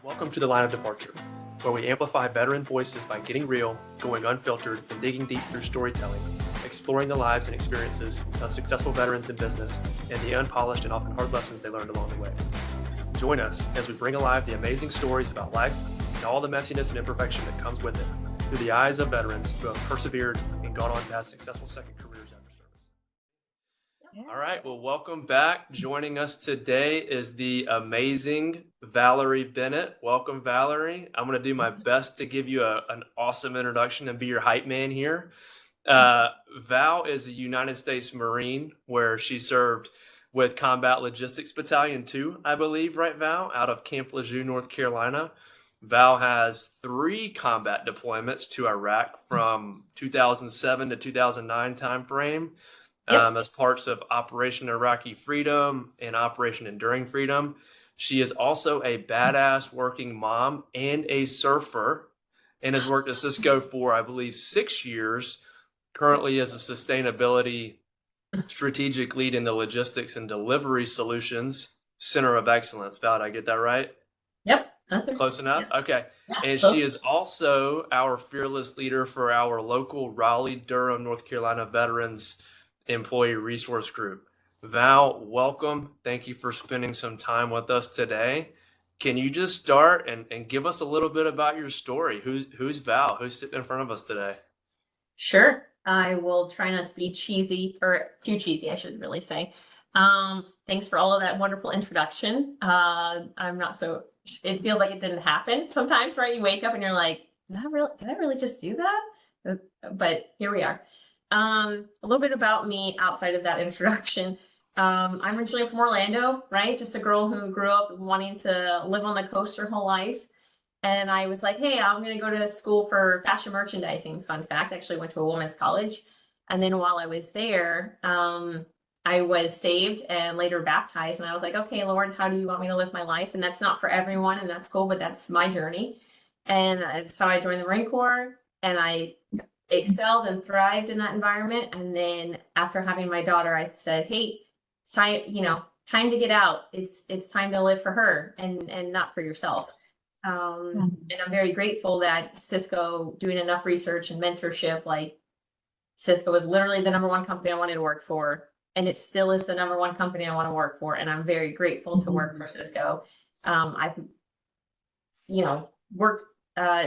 Welcome to the Line of Departure, where we amplify veteran voices by getting real, going unfiltered, and digging deep through storytelling, exploring the lives and experiences of successful veterans in business and the unpolished and often hard lessons they learned along the way. Join us as we bring alive the amazing stories about life and all the messiness and imperfection that comes with it through the eyes of veterans who have persevered and gone on to have successful second careers after service. All right, well, welcome back. Joining us today is the amazing Valerie Bennett. Welcome, Valerie. I'm going to do my best to give you an awesome introduction and be your hype man here. Val is a United States Marine where she served with Combat Logistics Battalion 2, I believe, right, Val, out of Camp Lejeune, North Carolina. Val has 3 combat deployments to Iraq from 2007 to 2009 timeframe. As parts of Operation Iraqi Freedom and Operation Enduring Freedom. She is also a badass working mom and a surfer and has worked at Cisco for, I believe, 6 years, currently as a sustainability strategic lead in the Logistics and Delivery Solutions Center of Excellence. Val, did I get that right? Yep. Close enough? Yeah. Okay. Yeah, and close. She is also our fearless leader for our local Raleigh-Durham, North Carolina Veterans Employee Resource Group. Val, welcome. Thank you for spending some time with us today. Can you just start and give us a little bit about your story? Who's Val? Who's sitting in front of us today? Sure. I will try not to be cheesy or too cheesy, I should really say. Thanks for all of that wonderful introduction. It feels like it didn't happen sometimes, right? You wake up and you're like, did I really just do that? But here we are. A little bit about me outside of that introduction. I'm originally from Orlando, right? Just a girl who grew up wanting to live on the coast her whole life. And I was like, hey, I'm going to go to school for fashion merchandising. Fun fact, I actually went to a women's college. And then while I was there, I was saved and later baptized. And I was like, okay, Lord, how do you want me to live my life? And that's not for everyone, and that's cool, but that's my journey. And that's how I joined the Marine Corps. And I excelled and thrived in that environment. And then after having my daughter, I said, hey, it's time to get out. It's time to live for her and not for yourself. And I'm very grateful that Cisco, doing enough research and mentorship, like Cisco was literally the #1 company I wanted to work for. And it still is the #1 company I want to work for. And I'm very grateful to work for Cisco. I've, worked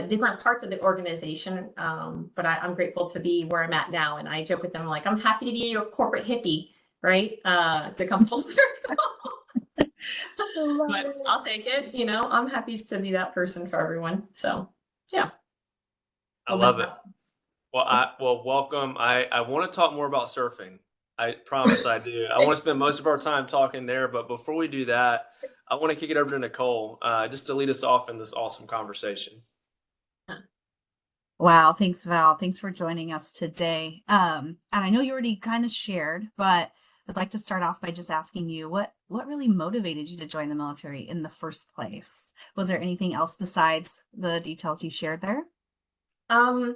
different parts of the organization, but I'm grateful to be where I'm at now. And I joke with them, like, I'm happy to be your corporate hippie, right? To come full circle. But I'll take it. I'm happy to be that person for everyone. So, yeah. I love it. Well, welcome. I want to talk more about surfing. I promise I do. I want to spend most of our time talking there. But before we do that, I want to kick it over to Nicole just to lead us off in this awesome conversation. Wow. Thanks, Val. Thanks for joining us today. And I know you already kind of shared, but I'd like to start off by just asking you what really motivated you to join the military in the first place? Was there anything else besides the details you shared there? I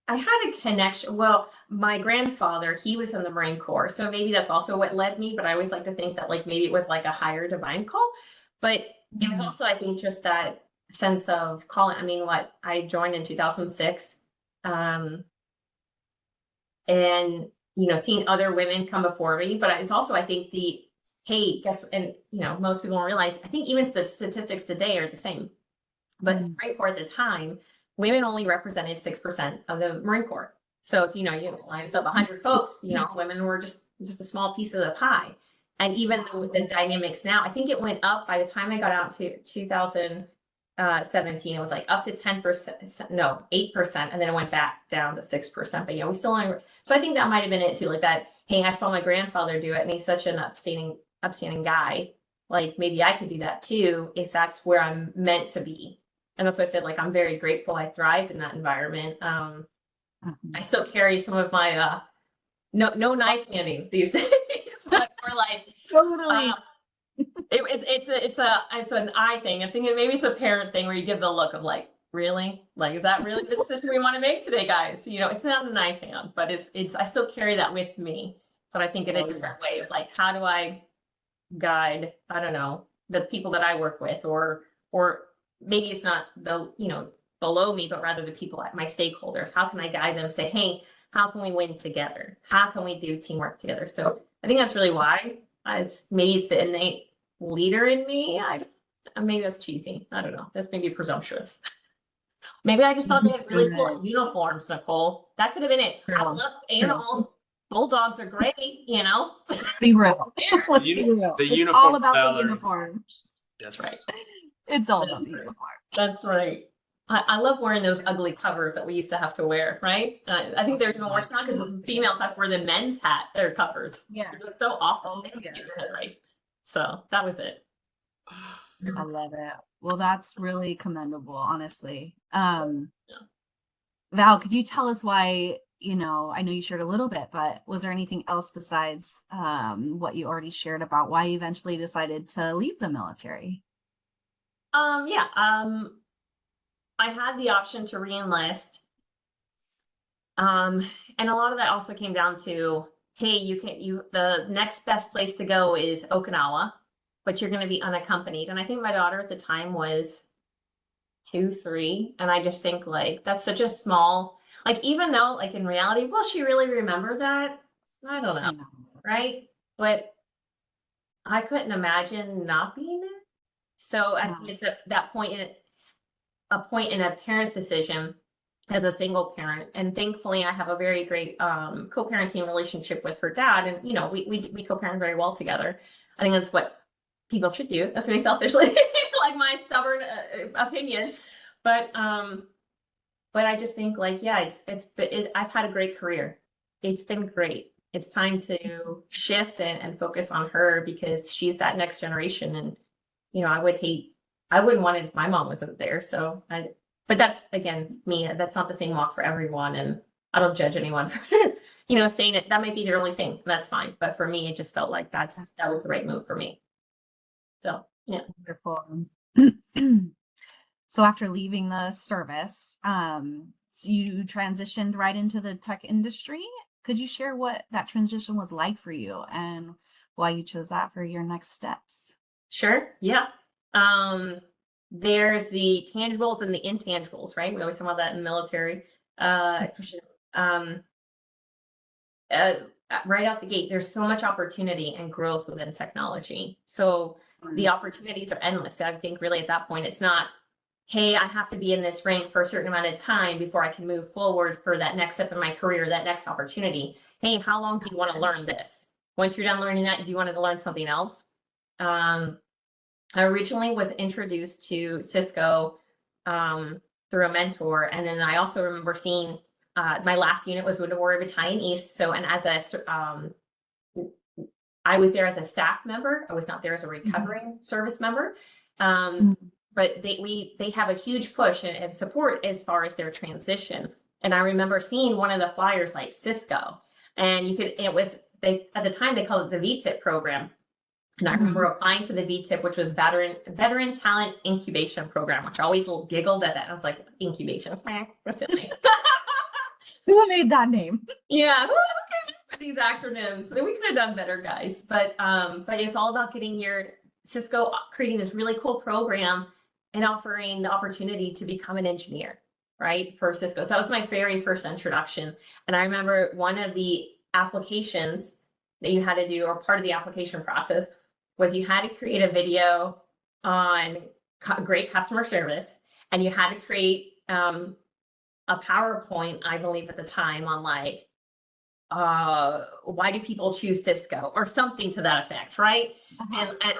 had a connection. Well, my grandfather, he was in the Marine Corps, so maybe that's also what led me, but I always like to think that like maybe it was like a higher divine call. But it was also, I think, just that sense of calling. I mean, I joined in 2006. And seeing other women come before me, but it's also, I think most people don't realize, I think even the statistics today are the same, but in the Marine Corps at the time, women only represented 6% of the Marine Corps. So if, you line up 100 folks, women were just a small piece of the pie. And even with the dynamics now, I think it went up by the time I got out to 2017, it was like up to 10%, no, 8%. And then it went back down to 6%. But we still only, so I think that might've been it too. Like that, hey, I saw my grandfather do it and he's such an upstanding guy. Like maybe I could do that too, if that's where I'm meant to be. And that's why I said, like, I'm very grateful I thrived in that environment. I still carry some of my, no knife handing these days. But we're like, Totally. It's an I thing. I think maybe it's a parent thing where you give the look of like, really? Like, is that really the decision we want to make today, guys? It's not a knife hand, but I still carry that with me. But I think in a different way of like, how do I guide, I don't know, the people that I work with, or maybe it's not the, below me, but rather the people at my stakeholders. How can I guide them and say, hey, how can we win together? How can we do teamwork together? So I think that's really why, as maybe it's the innate leader in me. Maybe that's cheesy. I don't know. That's maybe presumptuous. Maybe I just thought they had really cool uniforms, Nicole. That could have been it. I love animals. Bulldogs are great, Let's be real. Let's be real. The It's all uniforms, about the Valerie. uniform. Yes. That's right. It's all about That's the right. uniform. That's right. I love wearing those ugly covers that we used to have to wear, right? I think they're even worse now because females have to wear the men's hat, their covers. Yeah. It's so awful. Oh, They don't yeah. get your head right. So that was it. I love it. Well, that's really commendable, honestly. Val, could you tell us why, I know you shared a little bit, but was there anything else besides what you already shared about why you eventually decided to leave the military? I had the option to re-enlist. And a lot of that also came down to, hey, the next best place to go is Okinawa, but you're going to be unaccompanied. And I think my daughter at the time was 2, 3. And I just think like, that's such a small, like, even though like in reality, will she really remember that? I don't know. Right. But I couldn't imagine not being there. So I think it's that point in a parent's decision as a single parent. And thankfully I have a very great co-parenting relationship with her dad. And, we co-parent very well together. I think that's what people should do. That's very selfishly, like my stubborn opinion. But I just think like, yeah, I've had a great career. It's been great. It's time to shift and focus on her because she's that next generation. And, I wouldn't want it if my mom wasn't there. So but that's, again, me, that's not the same walk for everyone. And I don't judge anyone for, saying it. That might be their only thing. That's fine. But for me, it just felt like that was the right move for me. So, yeah. Wonderful. So after leaving the service, you transitioned right into the tech industry. Could you share what that transition was like for you and why you chose that for your next steps? Sure. Yeah. There's the tangibles and the intangibles, right? We always talk about that in the military. Right out the gate, there's so much opportunity and growth within technology. So the opportunities are endless. I think really at that point, it's not, hey, I have to be in this rank for a certain amount of time before I can move forward for that next step in my career, that next opportunity. Hey, how long do you want to learn this? Once you're done learning that, do you want to learn something else? I originally was introduced to Cisco through a mentor. And then I also remember seeing my last unit was Wounded Warrior Battalion East. So, and as I was there as a staff member. I was not there as a recovering service member. But they have a huge push and support as far as their transition. And I remember seeing one of the flyers like Cisco, and at the time they called it the VTIP program. And I remember applying for the VTIP, which was Veteran Talent Incubation Program, which I always giggled at that. I was like, incubation. What's it like? Who made that name? Yeah, who came up with these acronyms? We could have done better, guys. But it's all about getting your Cisco creating this really cool program and offering the opportunity to become an engineer, right, for Cisco. So that was my very first introduction. And I remember one of the applications that you had to do, or part of the application process, was you had to create a video on great customer service, and you had to create a PowerPoint, I believe at the time, on like why do people choose Cisco or something to that effect, right?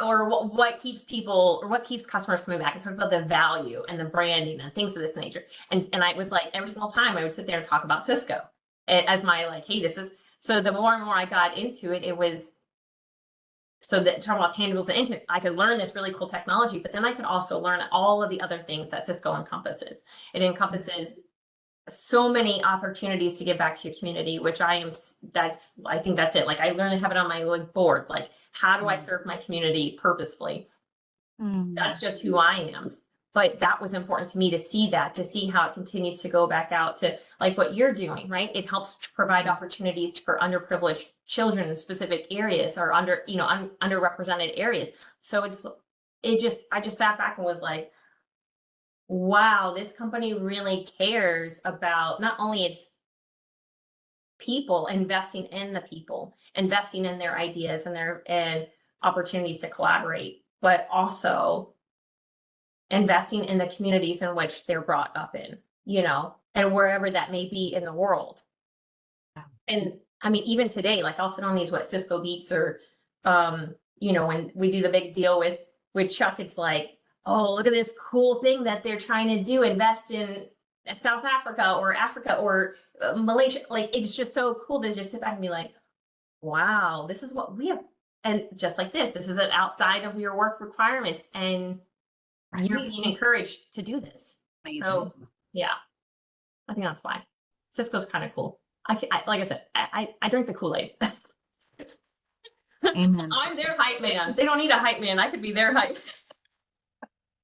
Or what keeps customers coming back, and talk about the value and the branding and things of this nature. And I was like, every single time I would sit there and talk about Cisco as my like, hey, this is. So the more and more I got into it, it was so that talking about tangibles and internet, I could learn this really cool technology, but then I could also learn all of the other things that Cisco encompasses. It encompasses so many opportunities to give back to your community, which I think that's it. Like I learned to have it on my board. Like, how do I serve my community purposefully? That's just who I am. But that was important to me to see how it continues to go back out to like what you're doing, right? It helps provide opportunities for underprivileged children in specific areas or underrepresented areas. So I just sat back and was like, wow, this company really cares about not only its people, investing in the people, investing in their ideas and and opportunities to collaborate, but also investing in the communities in which they're brought up in, and wherever that may be in the world. And I mean, even today, like I'll sit on these Cisco Beats or, when we do the big deal with Chuck, it's like, oh, look at this cool thing that they're trying to do, invest in South Africa or Malaysia. Like, it's just so cool to just sit back and be like, wow, this is what we have. And just like this is an outside of your work requirements, and you're being encouraged to do this. Amazing. So yeah, I think that's why Cisco's kind of cool. Like I said, I drink the Kool-Aid. Amen. I'm their hype man. They don't need a hype man. I could be their hype.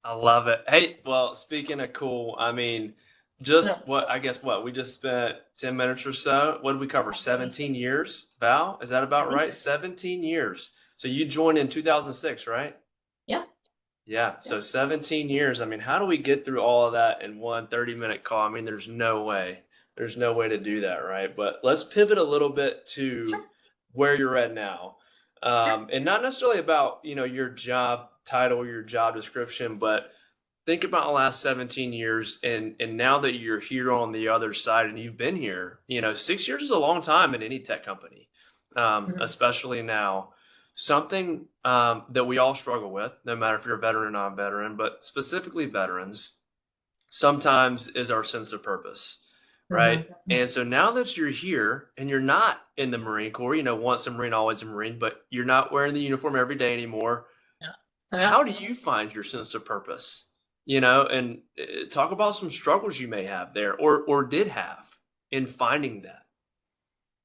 I love it. Hey, well, speaking of cool, I mean, just we just spent 10 minutes or so. What did we cover? 17 years, Val? Is that about right? 17 years. So you joined in 2006, right? Yeah. Yeah. So 17 years. I mean, how do we get through all of that in one 30-minute call? I mean, there's no way. There's no way to do that, right? But let's pivot a little bit to where you're at now. And not necessarily about, your job title, your job description, but think about the last 17 years and now that you're here on the other side and you've been here, 6 years is a long time in any tech company, especially now. Something that we all struggle with, no matter if you're a veteran or non-veteran, but specifically veterans, sometimes is our sense of purpose. Right. And so now that you're here and you're not in the Marine Corps, once a Marine, always a Marine, but you're not wearing the uniform every day anymore. How do you find your sense of purpose? And talk about some struggles you may have there or did have in finding that.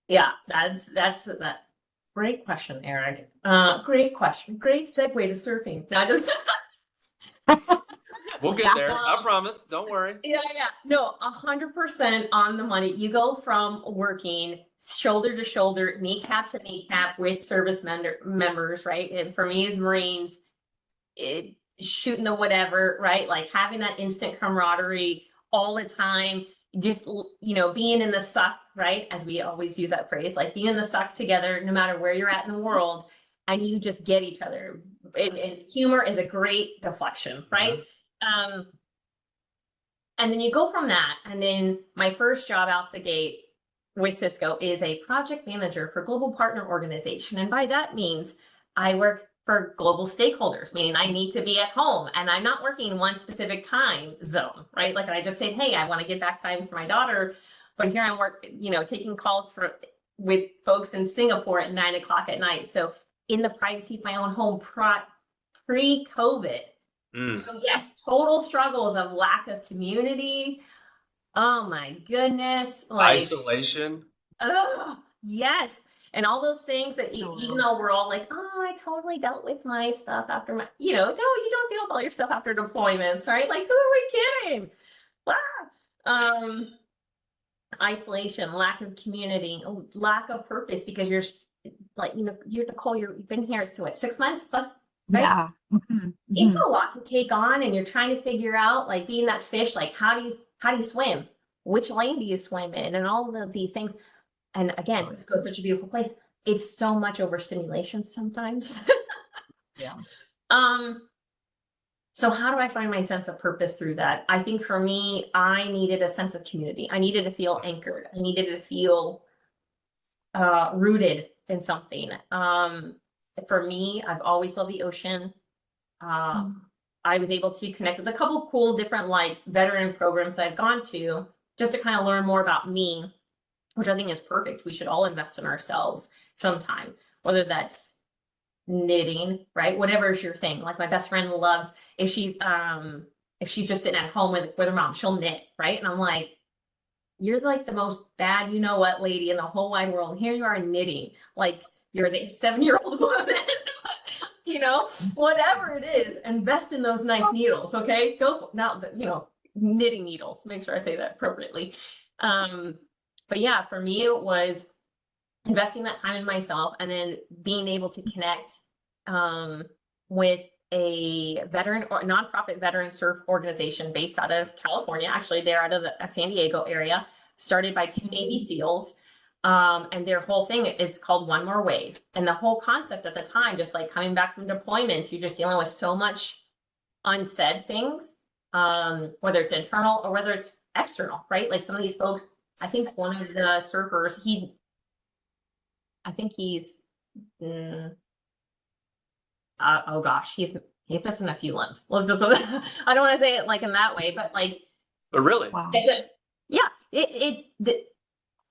Yeah, that's that. Great question, Eric. Great question. Great segue to surfing. Now just We'll get there. I promise. Don't worry. Yeah. No, 100% on the money. You go from working shoulder to shoulder, kneecap to kneecap with service members, right? And for me as Marines, shooting the whatever, right? Like having that instant camaraderie all the time, just, being in the suck, right? As we always use that phrase, like being in the suck together, no matter where you're at in the world, and you just get each other. And humor is a great deflection, right? And then you go from that. And then my first job out the gate with Cisco is a project manager for global partner organization. And by that means I work for global stakeholders, meaning I need to be at home and I'm not working one specific time zone, right? Like I just say, hey, I want to get back time for my daughter, but here I'm taking calls with folks in Singapore at 9 o'clock at night. So in the privacy of my own home pre-COVID. So yes, total struggles of lack of community. Oh my goodness. Like, isolation. Oh, yes. And all those things that even though we're all like, oh, I totally dealt with my stuff after no, you don't deal with all your stuff after deployments, right? Like, who are we kidding? Isolation, lack of community, lack of purpose, because you're like, you're Nicole, you've been here, so what, 6 months plus? Right? Yeah. It's a lot to take on, and you're trying to figure out, like, being that fish, like how do you swim? Which lane do you swim in? And all of these things. And again, Cisco's such a beautiful place. It's so much overstimulation sometimes. Yeah. So how do I find my sense of purpose through that? I think for me, I needed a sense of community. I needed to feel anchored. I needed to feel rooted in something. For me, I've always loved the ocean. I was able to connect with a couple cool different veteran programs I've gone to just to kind of learn more about me, which I think is perfect. We should all invest in ourselves sometime, whether that's knitting, right? Whatever is your thing. Like my best friend loves, if she's just sitting at home with her mom, she'll knit, right? And I'm like, you're like the most bad, what lady in the whole wide world. And here you are knitting, like you're the 7-year-old woman, whatever it is, invest in those nice needles. Okay. Go now, knitting needles, make sure I say that appropriately. But yeah, for me, it was investing that time in myself and then being able to connect with a veteran or nonprofit veteran surf organization based out of California. Actually, they're out of the San Diego area, started by 2 Navy SEALs. And their whole thing is called One More Wave. And the whole concept at the time, just like coming back from deployments, you're just dealing with so much unsaid things, whether it's internal or whether it's external, right? Like some of these folks, I think one of the surfers, I think he's, oh gosh, he's missing a few limbs. Let's just, I don't want to say it like in that way, but like, But really, Wow. yeah,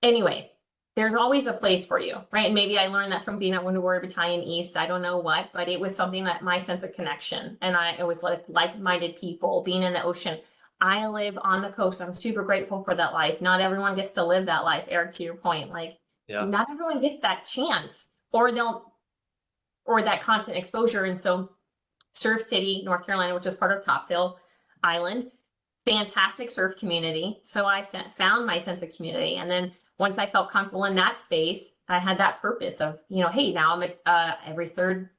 anyways, there's always a place for you, right? And maybe I learned that from being at Wounded Warrior Battalion East. I don't know what, but it was something that my sense of connection, and it was like-minded people, being in the ocean. I live on the coast. I'm super grateful for that life. Not everyone gets to live that life, Eric, to your point. Like, yeah, not everyone gets that chance, or that constant exposure. And so Surf City, North Carolina, which is part of Topsail Island, fantastic surf community. So I found my sense of community. And then once I felt comfortable in that space, I had that purpose of, hey, now I'm every third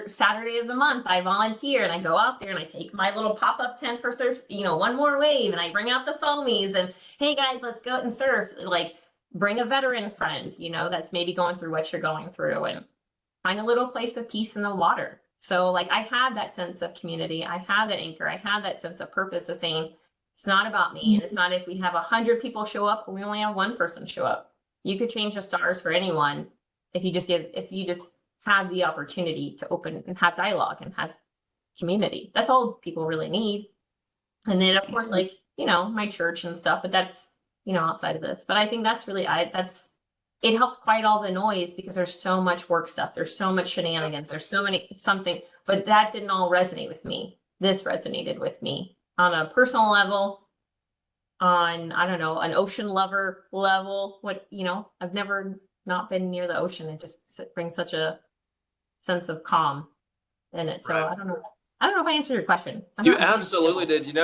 Saturday of the month, I volunteer and I go out there and I take my little pop-up tent for surf, One More Wave, and I bring out the foamies and, hey guys, let's go out and surf. Like, bring a veteran friend, that's maybe going through what you're going through, and find a little place of peace in the water. So like, I have that sense of community. I have that anchor. I have that sense of purpose of saying, it's not about me. And it's not if we have 100 people show up or we only have one person show up. You could change the stars for anyone if you just have the opportunity to open and have dialogue and have community. That's all people really need. And then of course, like, my church and stuff, but that's, outside of this. But I think that's really, it helps quiet all the noise because there's so much work stuff. There's so much shenanigans. There's so many something, but that didn't all resonate with me. This resonated with me on a personal level, on, I don't know, an ocean lover level. I've never not been near the ocean. It just brings such a sense of calm in it. So Right. I don't know if I answered your question. You absolutely did, and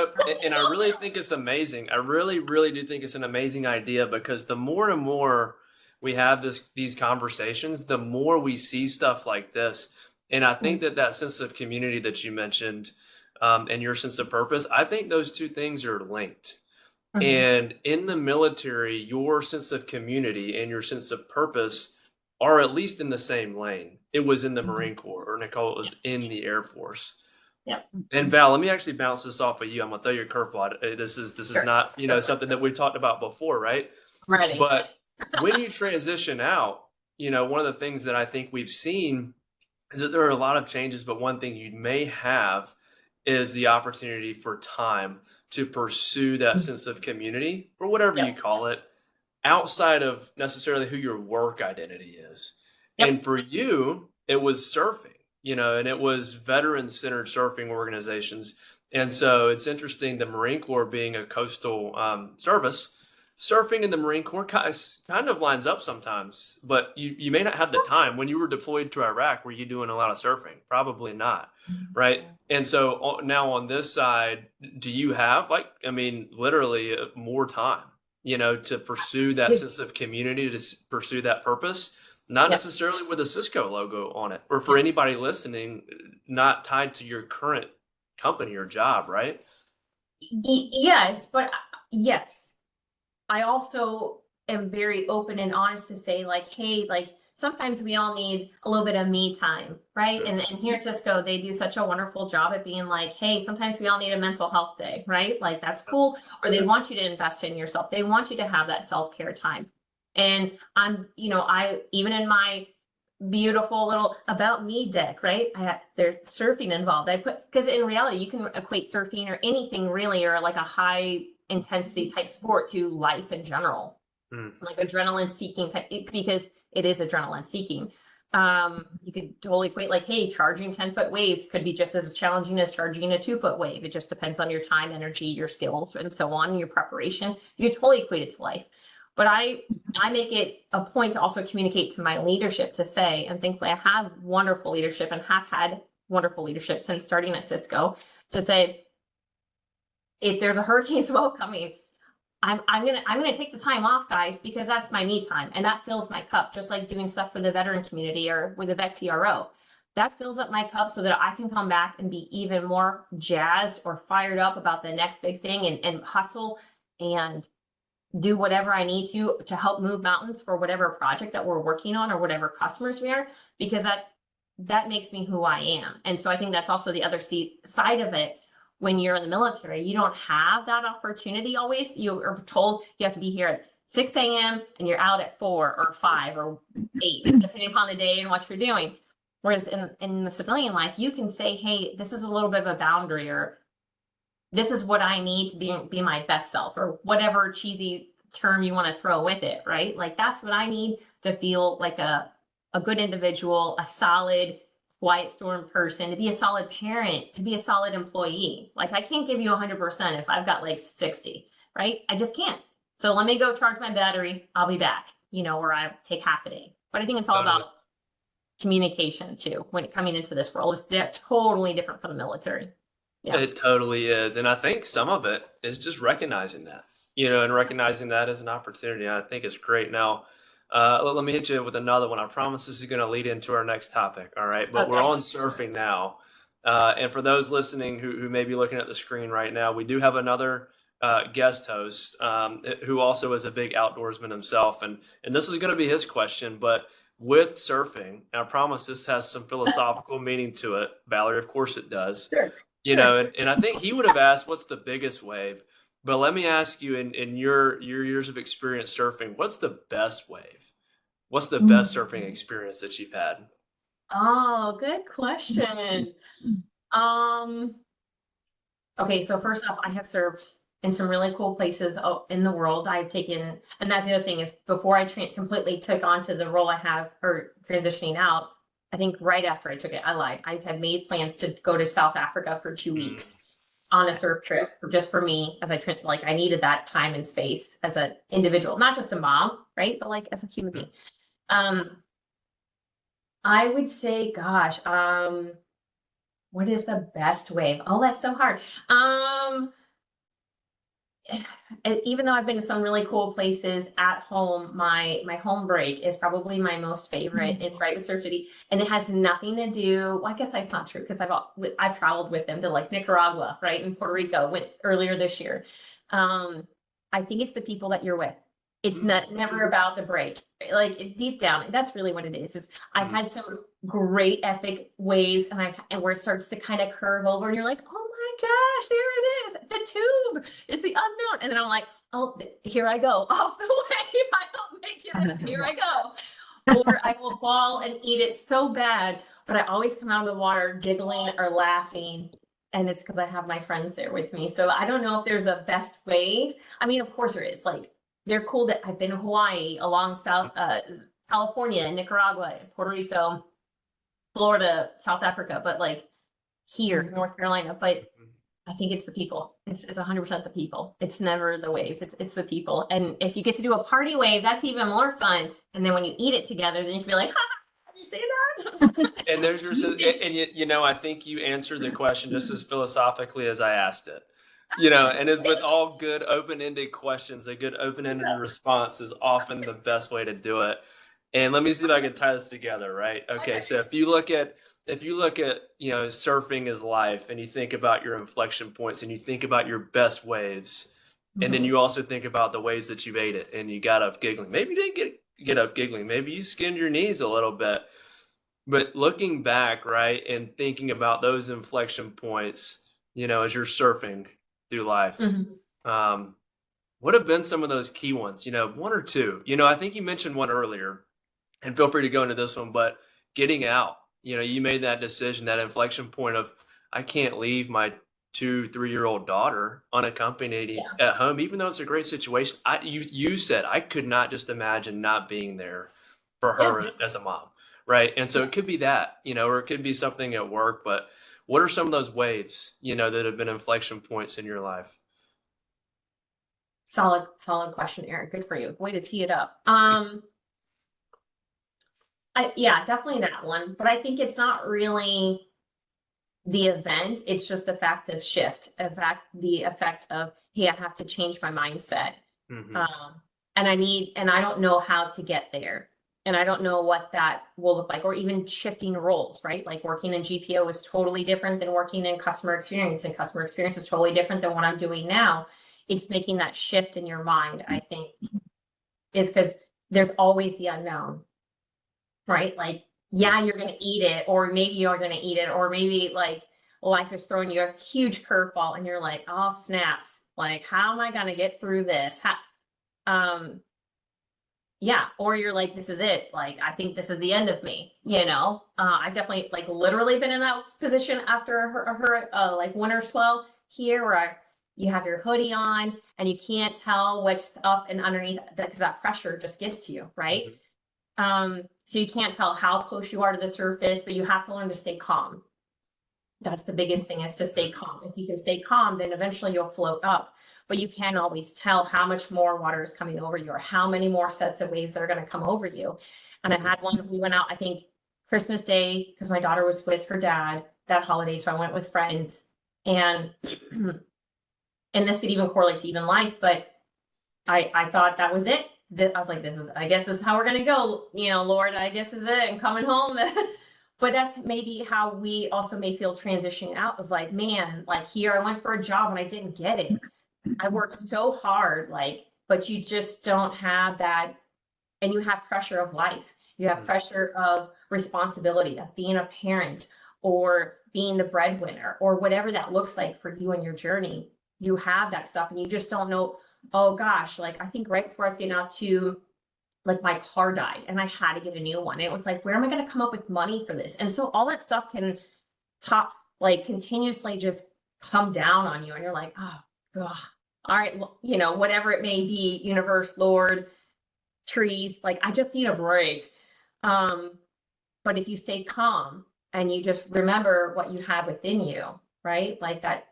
I really think it's amazing. I really, really do think it's an amazing idea, because the more and more we have these conversations, the more we see stuff like this. And I think that sense of community that you mentioned, and your sense of purpose, I think those two things are linked. Mhm. And in the military, your sense of community and your sense of purpose are at least in the same lane. It was in the Marine Corps, or Nicole, it was in the Air Force. Yep. And Val, let me actually bounce this off of you. I'm gonna throw your curveball. This is Sure. not, something that we've talked about before, right? Ready. But when you transition out, one of the things that I think we've seen is that there are a lot of changes, but one thing you may have is the opportunity for time to pursue that sense of community, or whatever you call it, outside of necessarily who your work identity is. Yep. And for you, it was surfing, and it was veteran-centered surfing organizations. And so it's interesting, the Marine Corps being a coastal service, surfing in the Marine Corps kind of lines up sometimes, but you may not have the time. When you were deployed to Iraq, were you doing a lot of surfing? Probably not, right? And so now on this side, do you have literally more time, to pursue that sense of community, to pursue that purpose, not necessarily with a Cisco logo on it, or for anybody listening, not tied to your current company or job, right? Yes, but yes. I also am very open and honest to say, like, hey, like, sometimes we all need a little bit of me time, right? And here at Cisco, they do such a wonderful job at being like, hey, sometimes we all need a mental health day, right? Like, that's cool. Or they want you to invest in yourself. They want you to have that self-care time. And even in my beautiful little about me deck, right? There's surfing involved. Because in reality, you can equate surfing or anything really, or like a high intensity type sport, to life in general, like adrenaline seeking type, because it is adrenaline seeking. You could totally equate, like, hey, charging 10-foot waves could be just as challenging as charging a 2-foot wave. It just depends on your time, energy, your skills, and so on, and your preparation. You could totally equate it to life. But I make it a point to also communicate to my leadership to say, and thankfully I have wonderful leadership and have had wonderful leadership since starting at Cisco, to say, if there's a hurricane swell coming, I'm gonna take the time off, guys, because that's my me time, and that fills my cup, just like doing stuff for the veteran community or with the VEC TRO. that fills up my cup so that I can come back and be even more jazzed or fired up about the next big thing, and hustle and do whatever I need to help move mountains for whatever project that we're working on or whatever customers we are, because that makes me who I am. And so I think that's also the other side of it. When you're in the military, you don't have that opportunity always. You are told you have to be here at 6 a.m. and you're out at 4 or 5 or 8, depending upon the day and what you're doing. Whereas in the civilian life, you can say, hey, this is a little bit of a boundary, or this is what I need to be my best self, or whatever cheesy term you want to throw with it, right? Like, that's what I need to feel like a good individual, a solid, quiet storm person, to be a solid parent, to be a solid employee. Like, I can't give you 100% if I've got like 60, right? I just can't. So let me go charge my battery. I'll be back, or I take half a day. But I think it's all about communication too, when coming into this role. It's totally different from the military. Yeah. It totally is. And I think some of it is just recognizing that, and recognizing that as an opportunity. I think it's great. Now, let me hit you with another one. I promise this is going to lead into our next topic. All right. But we're on surfing now. And for those listening who may be looking at the screen right now, we do have another guest host who also is a big outdoorsman himself. And this was going to be his question, but with surfing, and I promise this has some philosophical meaning to it. Valerie, of course it does. Sure. And I think he would have asked, what's the biggest wave? But let me ask you, in your years of experience surfing, what's the best wave? What's the best surfing experience that you've had? Oh, good question. Okay, so first off, I have surfed in some really cool places in the world. I've taken, and that's the other thing, is before I completely took onto the role I have, or transitioning out, I think right after I took it, I lied. I had made plans to go to South Africa for 2 weeks on a surf trip, just for me, as I needed that time and space as an individual, not just a mom, right? But like as a human being. I would say, gosh, what is the best wave? Oh, that's so hard. Even though I've been to some really cool places at home, my home break is probably my most favorite. It's right with Surf City, and it has nothing to do. Well, I guess that's not true, because I've traveled with them to like Nicaragua, right, and Puerto Rico earlier this year. I think it's the people that you're with. It's never about the break. Like, deep down, that's really what it is. I've had some great epic waves, and where it starts to kind of curve over, and you're like, oh my gosh, there it is, the tube, it's the unknown. And then I'm like, oh, here I go off the wave. I don't make it. Here I go. Or I will fall and eat it so bad, but I always come out of the water giggling or laughing. And it's because I have my friends there with me. So I don't know if there's a best wave. I mean, of course there is. Like, they're cool that I've been to Hawaii, along South California, Nicaragua, Puerto Rico, Florida, South Africa, but like here, North Carolina. But I think it's the people. It's 100% the people. It's never the wave. It's the people. And if you get to do a party wave, that's even more fun. And then when you eat it together, then you can be like, ha, did you say that? And there's and I think you answered the question just as philosophically as I asked it. And as with all good open-ended questions, a good open-ended response is often the best way to do it. And let me see if I can tie this together, right? Okay, so if you look at surfing as life, and you think about your inflection points, and you think about your best waves, and then you also think about the waves that you've ate it and you got up giggling. Maybe you didn't get up giggling. Maybe you skinned your knees a little bit. But looking back, right, and thinking about those inflection points, as you're surfing through life, what have been some of those key ones? One or two. I think you mentioned one earlier, and feel free to go into this one, but getting out. You made that decision, that inflection point of, I can't leave my 2-3-year-old daughter unaccompanied at home, even though it's a great situation. You said, I could not just imagine not being there for her as a mom. Right. And so it could be that, or it could be something at work. But what are some of those waves, that have been inflection points in your life? Solid question, Eric. Good for you. Way to tee it up. Definitely that one. But I think it's not really the event. It's just the fact of shift. The effect of, hey, I have to change my mindset. And I don't know how to get there. And I don't know what that will look like, or even shifting roles, right? Like working in GPO is totally different than working in customer experience, and customer experience is totally different than what I'm doing now. It's making that shift in your mind, I think, is because there's always the unknown, right? Like, yeah, you're going to eat it, or maybe you're going to eat it, or maybe like life is throwing you a huge curveball and you're like, oh, snaps. Like, how am I going to get through this? Yeah, or you're like, this is it. Like, I think this is the end of me. I've definitely like literally been in that position after like winter swell here, where you have your hoodie on and you can't tell what's up and underneath, because that pressure just gets to you, right? So you can't tell how close you are to the surface, but you have to learn to stay calm. That's the biggest thing, is to stay calm. If you can stay calm, then eventually you'll float up. But you can't always tell how much more water is coming over you, or how many more sets of waves that are going to come over you. And I had one, we went out, I think Christmas Day, because my daughter was with her dad that holiday. So I went with friends, and this could even correlate to even life, but I thought that was it. I was like, I guess this is how we're going to go. Lord, I guess this is it. I'm coming home. But that's maybe how we also may feel transitioning out. Was like, man, like here I went for a job and I didn't get it. I worked so hard, but you just don't have that. And you have pressure of life. You have pressure of responsibility, of being a parent, or being the breadwinner, or whatever that looks like for you in your journey. You have that stuff and you just don't know, oh gosh, like I think right before I was getting out to, like, my car died and I had to get a new one. It was like, where am I going to come up with money for this? And so all that stuff can continuously just come down on you. And you're like, oh, God. All right, whatever it may be, universe, Lord, trees, like I just need a break. But if you stay calm and you just remember what you have within you, right? Like that,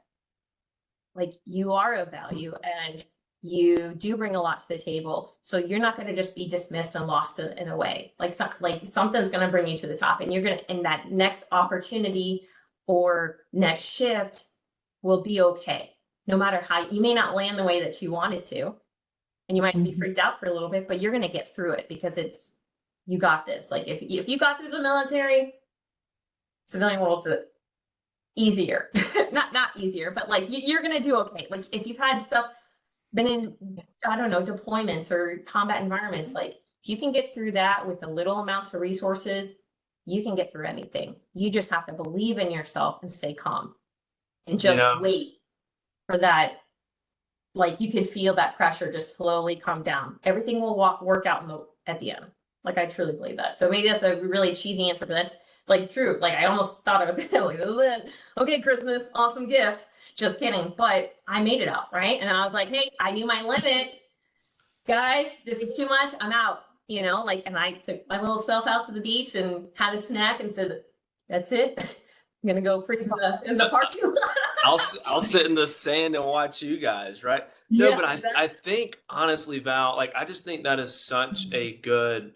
like you are of value and you do bring a lot to the table. So you're not going to just be dismissed and lost in a way. Like something's going to bring you to the top, and you're going to, in that next opportunity or next shift will be okay. No matter how, you may not land the way that you wanted to, and you might be freaked out for a little bit, but you're going to get through it, because you got this. Like if you got through the military, civilian world's easier, not easier, but like you're going to do okay. Like if you've had been in, I don't know, deployments or combat environments, like if you can get through that with a little amount of resources, you can get through anything. You just have to believe in yourself and stay calm and just wait for that. Like you can feel that pressure just slowly come down. Everything will work out at the end. Like I truly believe that. So maybe that's a really cheesy answer, but that's like true. Like I almost thought I was gonna like, this is it. Okay, Christmas, awesome gift. Just kidding. But I made it out, right? And I was like, hey, I knew my limit. Guys, this is too much. I'm out. And I took my little self out to the beach and had a snack and said, that's it. I'm gonna go freeze in the parking lot. I'll sit in the sand and watch you guys, right? No, but I think honestly, Val, like I just think that is such a good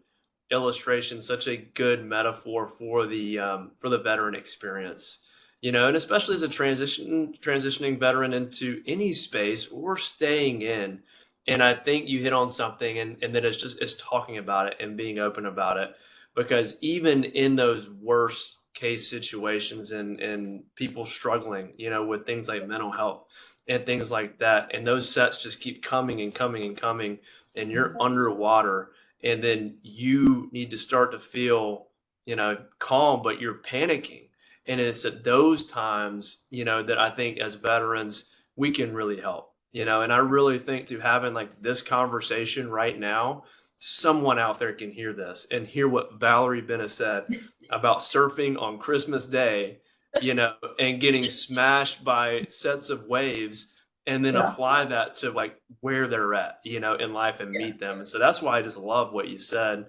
illustration, such a good metaphor for the veteran experience, and especially as a transitioning veteran into any space or staying in. And I think you hit on something, and then it's talking about it and being open about it, because even in those worst case situations and people struggling, with things like mental health and things like that, and those sets just keep coming and coming and coming, and you're underwater, and then you need to start to feel, calm, but you're panicking. And it's at those times, that I think as veterans, we can really help, and I really think through having like this conversation right now, someone out there can hear this and hear what Valerie Bennett said about surfing on Christmas Day, and getting smashed by sets of waves, and then apply that to like where they're at, in life, and meet them. And so that's why I just love what you said.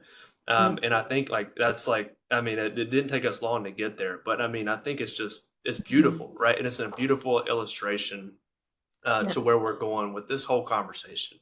And I think like, that's like, I mean, it didn't take us long to get there, but I mean, I think it's beautiful, right? And it's a beautiful illustration to where we're going with this whole conversation,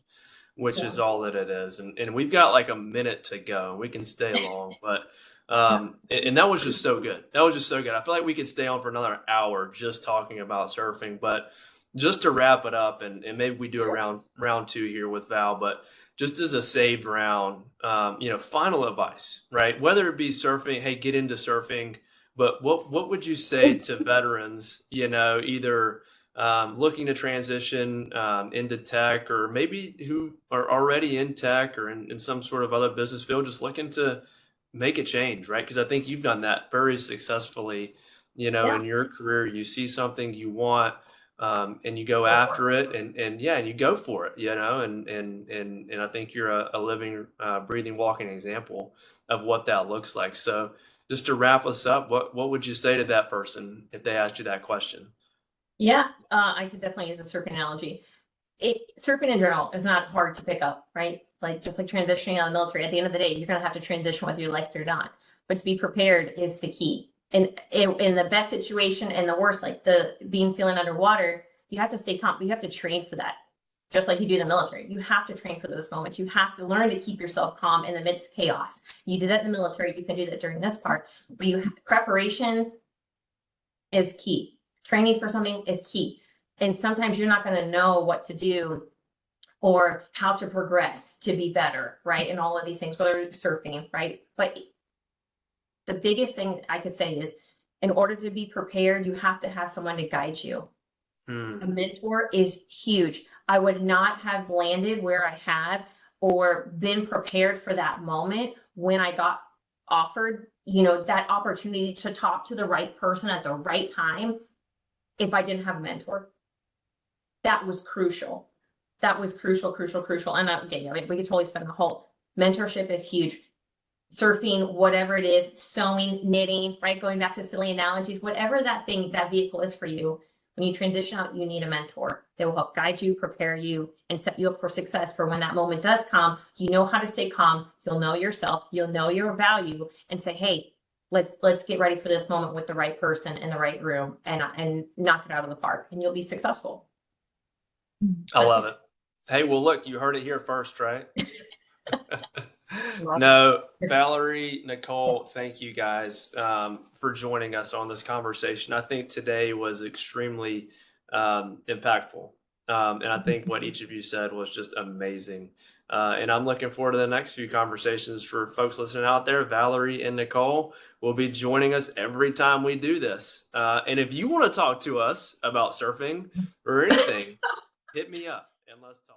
which is all that it is. And we've got like a minute to go. We can stay long, but and that was just so good. That was just so good. I feel like we could stay on for another hour just talking about surfing, but just to wrap it up, and maybe we do a round two here with Val, but just as a saved round, final advice, right? Whether it be surfing, hey, get into surfing, but what would you say to veterans, either looking to transition into tech, or maybe who are already in tech or in some sort of other business field, just looking to make a change, right? Because I think you've done that very successfully, Yeah. in your career. You see something you want, and you go after it, and you go for it, and I think you're a living, breathing, walking example of what that looks like. So just to wrap us up, what would you say to that person if they asked you that question? Yeah, I could definitely use a surfing analogy. Surfing in general is not hard to pick up, right? Like just like transitioning out of the military, at the end of the day, you're gonna have to transition whether you like it or not. But to be prepared is the key. And in the best situation and the worst, like the being feeling underwater, you have to stay calm. You have to train for that. Just like you do in the military. You have to train for those moments. You have to learn to keep yourself calm in the midst of chaos. You did that in the military, you can do that during this part. But preparation is key. Training for something is key. And sometimes you're not going to know what to do or how to progress to be better, right? And all of these things, whether it's surfing, right? But the biggest thing I could say is, in order to be prepared, you have to have someone to guide you. A mentor is huge. I would not have landed where I have or been prepared for that moment when I got offered, that opportunity to talk to the right person at the right time if I didn't have a mentor. That was crucial. That was crucial. And we could totally spend the whole mentorship is huge. Surfing, whatever it is, sewing, knitting, right? Going back to silly analogies, whatever that vehicle is for you, when you transition out, you need a mentor that will help guide you, prepare you, and set you up for success for when that moment does come. You know how to stay calm. You'll know yourself. You'll know your value and say, hey, let's get ready for this moment with the right person in the right room and knock it out of the park, and you'll be successful. I love it. Hey, well, look, you heard it here first, right? Love No, Valerie, Nicole, thank you guys for joining us on this conversation. I think today was extremely impactful. And I think what each of you said was just amazing. And I'm looking forward to the next few conversations. For folks listening out there, Valerie and Nicole will be joining us every time we do this. And if you want to talk to us about surfing or anything, hit me up and let's talk.